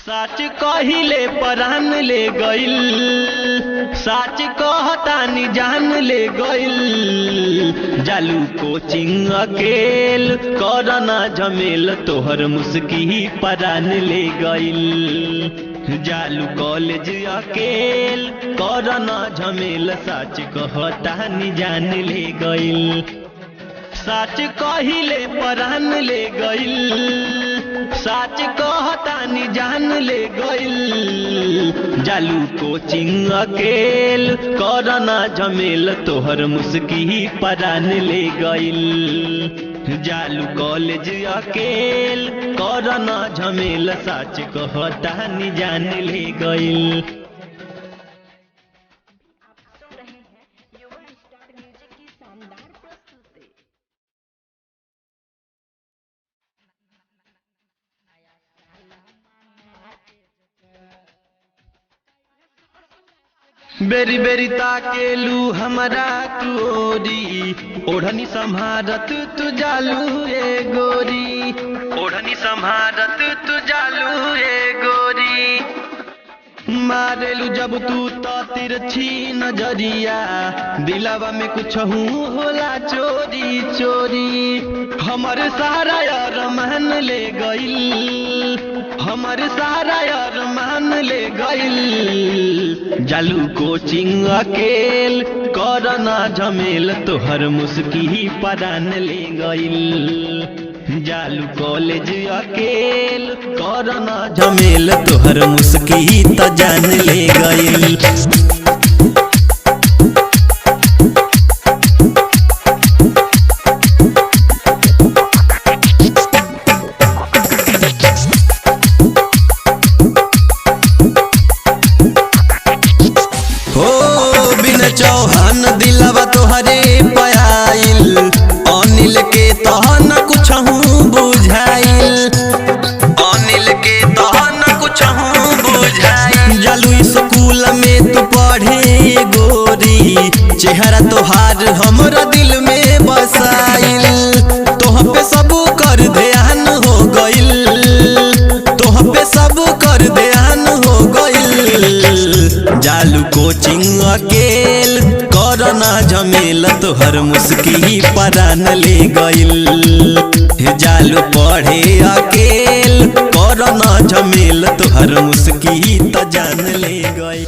साच कहिले परान ले गइल, साच कहतानी जान ले गइल। जालू कोचिंग अकेल करना झमेल, तोहर मुस्की परान ले गइल। जालू कॉलेज अकेल करना झमेल, साच कहतानी जान ले गइल। साच कहिले परान ले गइल, साच कहतानी जान ले गइल। जालू कोचिंग अकेल करना झमेल, तोहर मुस्की परान ले गइल। जालू कॉलेज अकेल करना झमेल, साच कहतानी जान ले गइल। बेरी बेरी ताकेलू हमरा कोरी, ओढ़नी संभारत तू जालू ए गोरी। ओढ़नी संभारत तू जालू ए गोरी। मारेलू जब तू तो तिरछी नजरिया, दिलावा में कुछ होला चोरी चोरी। हमर सारा यार मान ले गइल, हमर सारा यार मान ले गइल। जालू कोचिंग अकेल करना झमेल, तोहर मुस्की परान ले गइल। जालू कॉलेज अकेल करना झमेल, तोहर मुस्की त जान ले गइल। चौहान दिलवा तोहरे पयाइल, अनिल के तहन कुछ बुझाइल। अनिल के तहन कुछ बुझाइल। जालू स्कूल में तू पढ़े गोरी, चेहरा तोहार हमरा दिल में बसाइल। तोह पे सब कर ध्यान हो गइल, तोह पे सब कर ध्यान हो गइल। जालू कोचिंग अकेल करना झमेल, तोहर मुस्की परान ले गइल। जालू पढ़े अकेल करना झमेल, तोहर मुस्की त जान ले गइल।